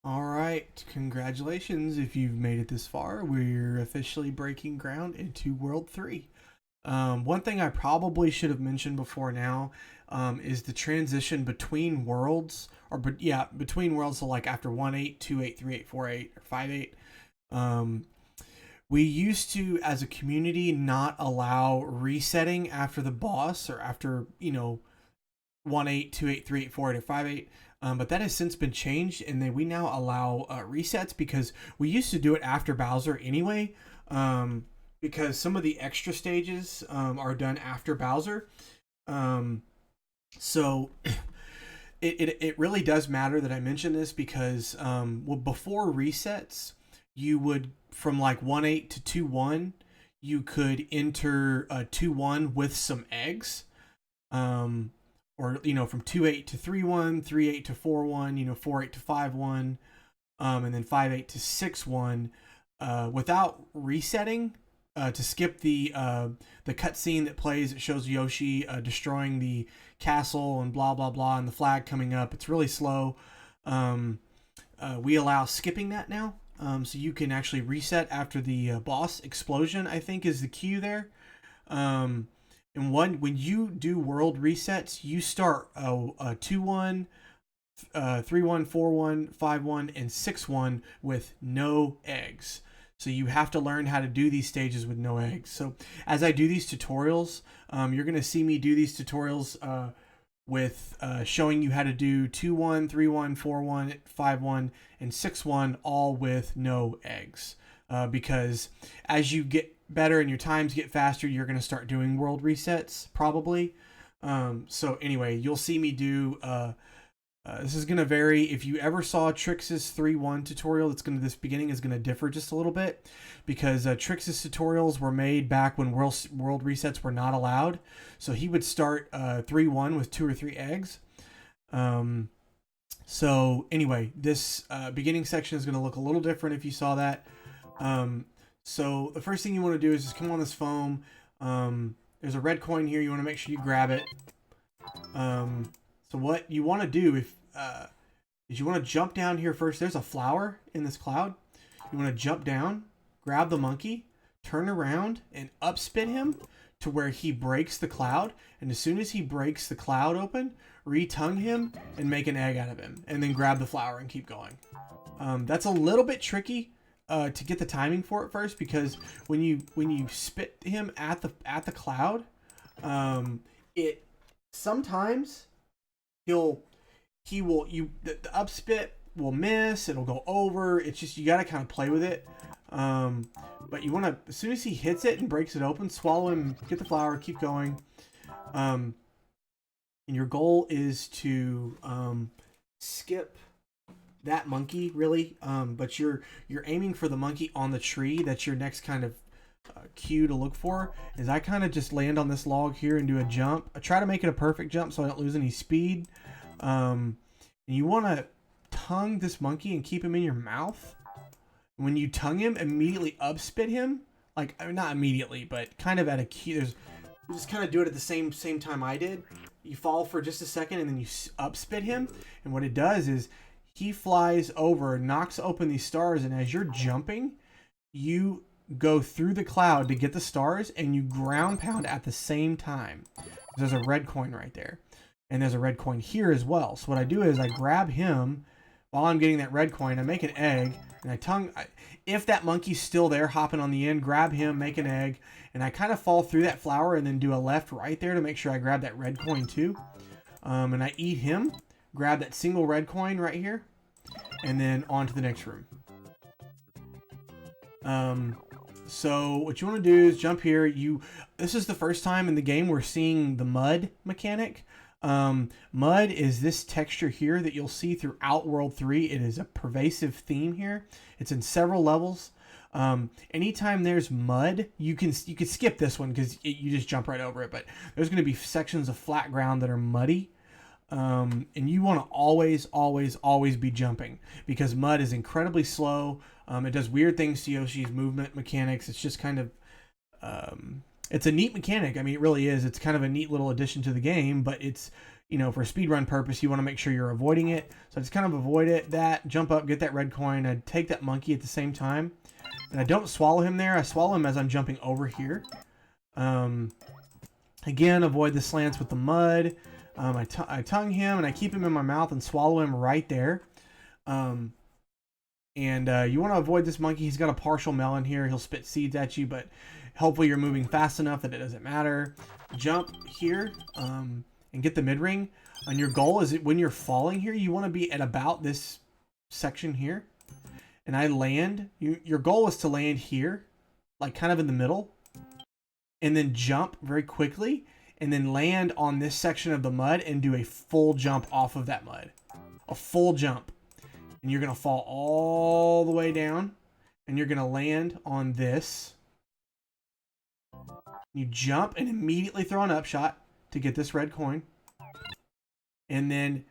All right, congratulations if you've made it this far. We're officially breaking ground into World 3. One thing I probably should have mentioned before now is the transition between worlds, between worlds, so like after 1-8, 2-8, 3-8, 4-8, or 5-8. Um, we used to, as a community, not allow resetting after the boss or after, 1-8, 2-8, 3-8, 4-8, or 5-8. But that has since been changed, and then we now allow resets because we used to do it after Bowser anyway. Because some of the extra stages are done after Bowser. Um, so it really does matter that I mention this because before resets, you would from like 1-8 to 2-1, you could enter 2-1 with some eggs. Um, or from 2-8 to 3-1, 3-8 to 4-1, 4-8 to 5-1, and then 5-8 to 6-1, without resetting, to skip the cutscene that plays. It shows Yoshi destroying the castle and blah blah blah, and the flag coming up. It's really slow. We allow skipping that now, so you can actually reset after the boss explosion. I think is the cue there. And when you do world resets, you start a 2-1, 3-1, 4-1, 5-1, and 6-1 with no eggs. So you have to learn how to do these stages with no eggs. So as I do these tutorials, you're going to see me do these tutorials with showing you how to do 2-1, 3-1, 4-1, 5-1, and 6-1, all with no eggs. Because as you get better and your times get faster, you're going to start doing world resets probably. So anyway, you'll see me do this is going to vary. If you ever saw Trix's 3-1 tutorial, this beginning is going to differ just a little bit because Trix's tutorials were made back when world resets were not allowed. So he would start 3-1 with 2 or 3 eggs. So anyway, this beginning section is going to look a little different if you saw that. So the first thing you want to do is just come on this foam. There's a red coin here. You want to make sure you grab it. So what you want to do is you want to jump down here first. There's a flower in this cloud. You want to jump down, grab the monkey, turn around, and upspin him to where he breaks the cloud. And as soon as he breaks the cloud open, retongue him and make an egg out of him. And then grab the flower and keep going. That's a little bit tricky to get the timing for it first, because when you spit him at the cloud, it sometimes the upspit will miss, it'll go over. It's just, you got to kind of play with it. But you want to, as soon as he hits it and breaks it open, swallow him, get the flower, keep going. And your goal is to skip that monkey, really, but you're aiming for the monkey on the tree. That's your next kind of cue to look for. Is I kind of just land on this log here and do a jump. I try to make it a perfect jump so I don't lose any speed. And you want to tongue this monkey and keep him in your mouth. When you tongue him, immediately upspit him. Like, I mean, not immediately, but kind of at a cue. You just kind of do it at the same time I did. You fall for just a second and then you upspit him. And what it does is he flies over, knocks open these stars, and as you're jumping, you go through the cloud to get the stars, and you ground pound at the same time. There's a red coin right there, and there's a red coin here as well. So what I do is I grab him while I'm getting that red coin. I make an egg, and if that monkey's still there hopping on the end, grab him, make an egg, and I kind of fall through that flower and then do a left right there to make sure I grab that red coin too. And I eat him, grab that single red coin right here, and then on to the next room. So what you want to do is jump here. This is the first time in the game we're seeing the mud mechanic. Mud is this texture here that you'll see throughout World 3. It is a pervasive theme here. It's in several levels. Anytime there's mud, you can skip this one because you just jump right over it. But there's going to be sections of flat ground that are muddy. And you want to always be jumping because mud is incredibly slow. It does weird things to Yoshi's movement mechanics. It's just kind of, it's a neat mechanic. I mean, it really is. It's kind of a neat little addition to the game, but it's, you know, for speedrun purpose, you want to make sure you're avoiding it. So I just kind of avoid it, jump up, get that red coin. I take that monkey at the same time. And I don't swallow him there. I swallow him as I'm jumping over here. Again, avoid the slants with the mud. I tongue him and I keep him in my mouth and swallow him right there. You want to avoid this monkey. He's got a partial melon here. He'll spit seeds at you, but hopefully you're moving fast enough that it doesn't matter. Jump here and get the mid-ring. And your goal is when you're falling here, you want to be at about this section here. And I land. Your goal is to land here, like kind of in the middle. And then jump very quickly. And then land on this section of the mud and do a full jump off of that mud. A full jump. And you're going to fall all the way down. And you're going to land on this. You jump and immediately throw an upshot to get this red coin. And then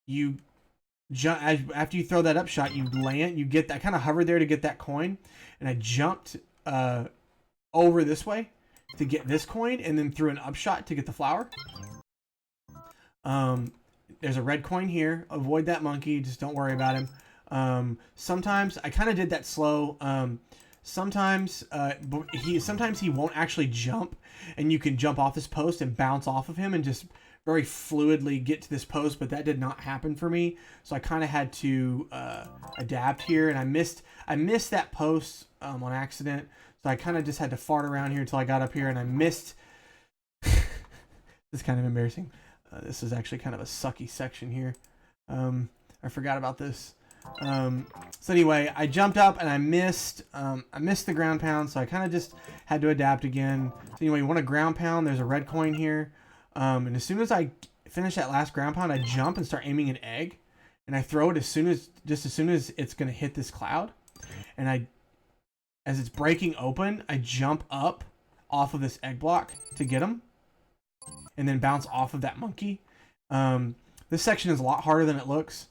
you jump. After you throw that upshot, you land. You get that. I kind of hovered there to get that coin. And I jumped over this way to get this coin. And then threw an upshot to get the flower. There's a red coin here. Avoid that monkey. Just don't worry about him. Sometimes I kind of did that slow. Sometimes he won't actually jump, and you can jump off this post and bounce off of him and just very fluidly get to this post. But that did not happen for me, so I kind of had to adapt here, and I missed that post on accident. So I kind of just had to fart around here until I got up here, and I missed. It's kind of embarrassing. This is actually kind of a sucky section here. I forgot about this. So anyway, I jumped up and I missed the ground pound, so I kind of just had to adapt again. So anyway, you want a ground pound. There's a red coin here. And as soon as I finish that last ground pound, I jump and start aiming an egg. And I throw it as soon as it's going to hit this cloud. And as it's breaking open, I jump up off of this egg block to get him. And then bounce off of that monkey. This section is a lot harder than it looks.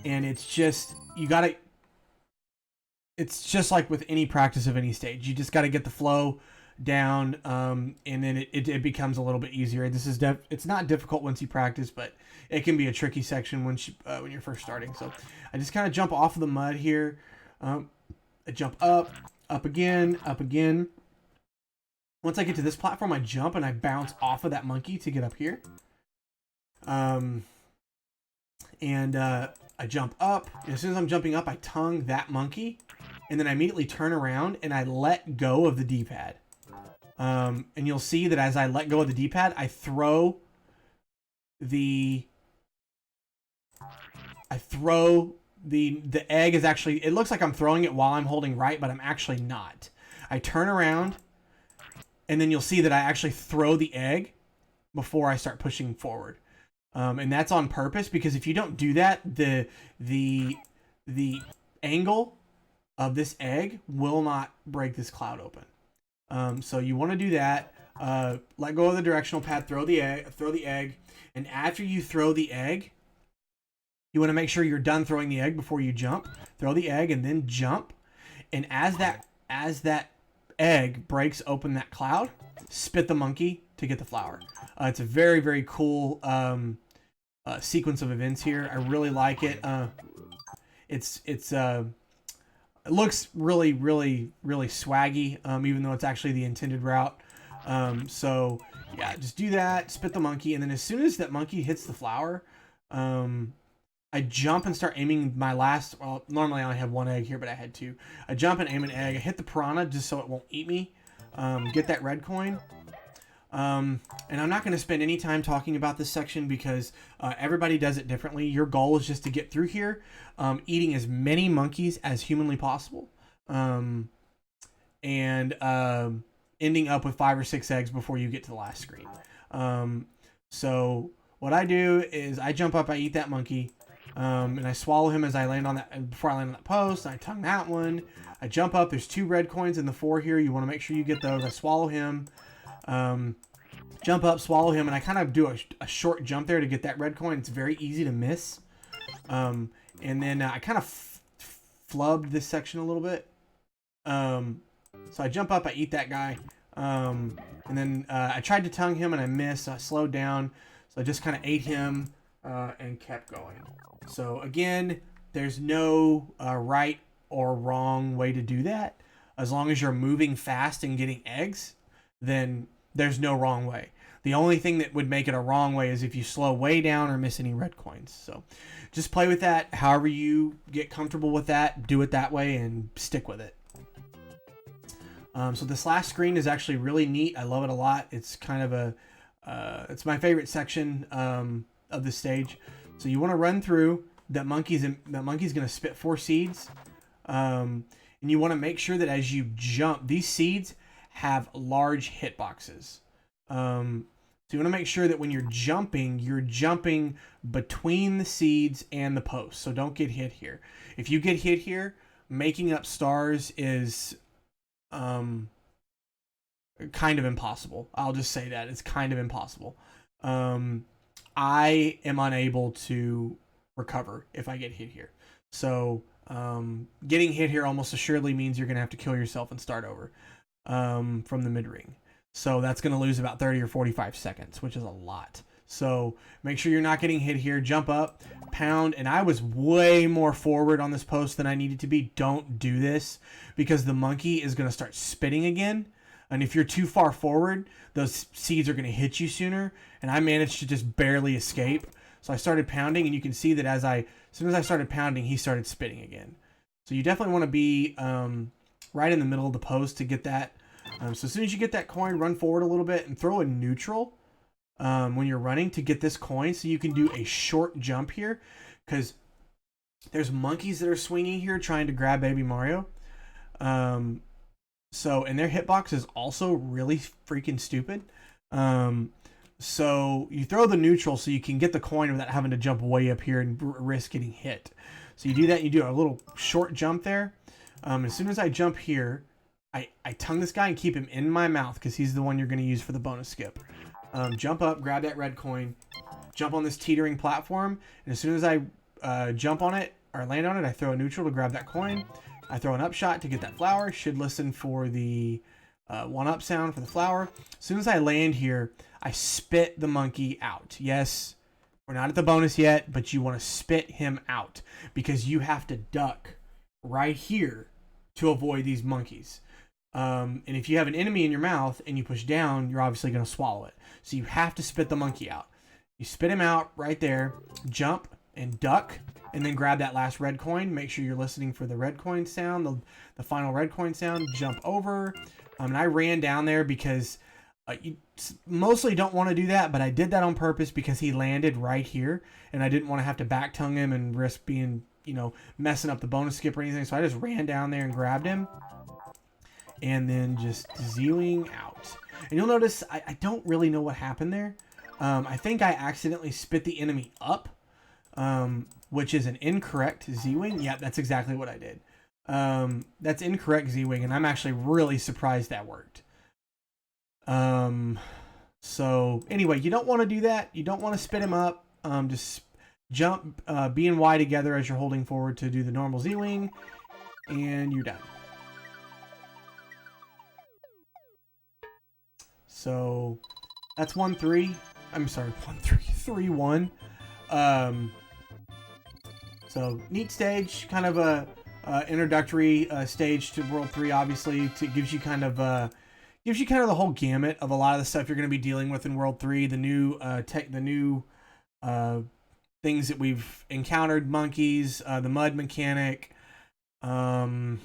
And it's just, it's just like with any practice of any stage. You just got to get the flow down, and then it becomes a little bit easier. It's not difficult once you practice, but it can be a tricky section when you're first starting. So I just kind of jump off of the mud here. I jump up again, up again. Once I get to this platform, I jump and I bounce off of that monkey to get up here. I jump up. And as soon as I'm jumping up, I tongue that monkey. And then I immediately turn around and I let go of the D-pad. And you'll see that as I let go of the D-pad, I throw the egg is actually, it looks like I'm throwing it while I'm holding right, but I'm actually not. I turn around. And then you'll see that I actually throw the egg before I start pushing forward. And that's on purpose, because if you don't do that, the angle of this egg will not break this cloud open. So you want to do that. Let go of the directional pad, throw the egg. And after you throw the egg, you want to make sure you're done throwing the egg before you jump. Throw the egg and then jump. And as that egg breaks open that cloud, spit the monkey to get the flower. It's a very, very cool sequence of events here. I really like it. It looks really, really, really swaggy, even though it's actually the intended route. So yeah, just do that, spit the monkey, and then as soon as that monkey hits the flower, I jump and start aiming my last, well, normally I only have one egg here, but I had two. I jump and aim an egg. I hit the piranha just so it won't eat me. Get that red coin. And I'm not going to spend any time talking about this section because everybody does it differently. Your goal is just to get through here, eating as many monkeys as humanly possible, and ending up with 5 or 6 eggs before you get to the last screen. So what I do is I jump up, I eat that monkey. And I swallow him as I land on that, before I land on that post. I tongue that one. I jump up. There's 2 red coins in the 4 here. You want to make sure you get those. I swallow him. Jump up, swallow him, and I kind of do a short jump there to get that red coin. It's very easy to miss. And then I kind of flubbed this section a little bit. So I jump up, I eat that guy. And then I tried to tongue him and I missed. So I slowed down. So I just kind of ate him and kept going. So again, there's no right or wrong way to do that. As long as you're moving fast and getting eggs, then there's no wrong way. The only thing that would make it a wrong way is if you slow way down or miss any red coins. So just play with that. However you get comfortable with that, do it that way and stick with it. So this last screen is actually really neat. I love it a lot. It's kind of a, it's my favorite section of the stage. So you want to run through. That monkey's going to spit 4 seeds. And you want to make sure that as you jump, these seeds have large hitboxes. So you want to make sure that when you're jumping between the seeds and the post. So don't get hit here. If you get hit here, making up stars is kind of impossible. I'll just say that. It's kind of impossible. I am unable to recover if I get hit here. So getting hit here almost assuredly means you're going to have to kill yourself and start over from the mid-ring. So that's going to lose about 30 or 45 seconds, which is a lot. So make sure you're not getting hit here. Jump up, pound, and I was way more forward on this post than I needed to be. Don't do this because the monkey is going to start spitting again. And if you're too far forward, those seeds are going to hit you sooner. And I managed to just barely escape. So I started pounding, and you can see that as soon as I started pounding, he started spitting again. So you definitely want to be right in the middle of the post to get that. So as soon as you get that coin, run forward a little bit and throw a neutral when you're running to get this coin so you can do a short jump here because there's monkeys that are swinging here trying to grab Baby Mario. And their hitbox is also really freaking stupid. So you throw the neutral so you can get the coin without having to jump way up here and risk getting hit. So you do that, you do a little short jump there. As soon as I jump here, I tongue this guy and keep him in my mouth because he's the one you're going to use for the bonus skip. Jump up, grab that red coin, jump on this teetering platform, and as soon as I jump on it or land on it, I throw a neutral to grab that coin. I throw an upshot to get that flower. Should listen for the 1-up sound for the flower. As soon as I land here, I spit the monkey out. Yes, we're not at the bonus yet, but you want to spit him out because you have to duck right here to avoid these monkeys. And if you have an enemy in your mouth and you push down, you're obviously going to swallow it. So you have to spit the monkey out. You spit him out right there, jump and duck, and then grab that last red coin. Make sure you're listening for the red coin sound, the final red coin sound. Jump over. And I ran down there because you mostly don't want to do that, but I did that on purpose because he landed right here, and I didn't want to have to back tongue him and risk being, messing up the bonus skip or anything. So I just ran down there and grabbed him. And then just zeroing out. And you'll notice I don't really know what happened there. I think I accidentally spit the enemy up, which is an incorrect Z-Wing. Yeah, that's exactly what I did. That's incorrect Z-Wing, and I'm actually really surprised that worked. So anyway, you don't want to do that. You don't want to spit him up. Just jump B and Y together as you're holding forward to do the normal Z-Wing, and you're done. So that's 1-3. I'm sorry, 3-1. So neat stage, kind of a introductory stage to World 3. Obviously, gives you kind of the whole gamut of a lot of the stuff you're going to be dealing with in World 3. The new things that we've encountered: monkeys, the mud mechanic, and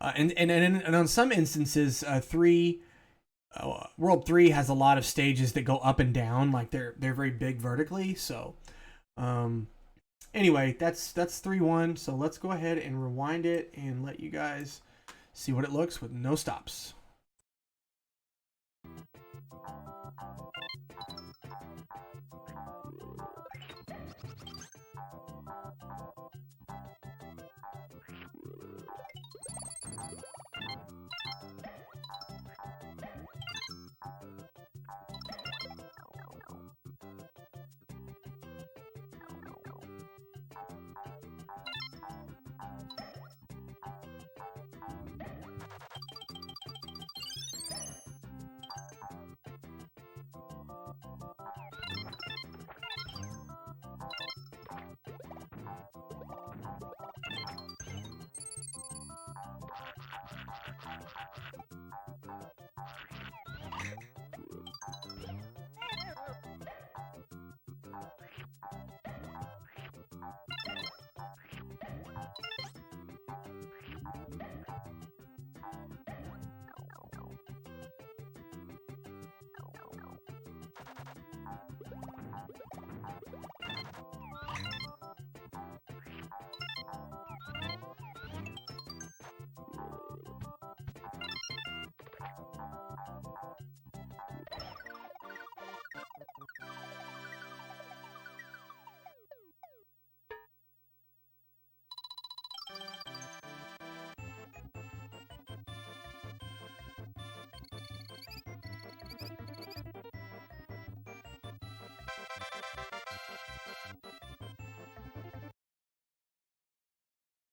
on some instances, World 3 has a lot of stages that go up and down, like they're very big vertically. So anyway, that's 3-1. So let's go ahead and rewind it and let you guys see what it looks with no stops.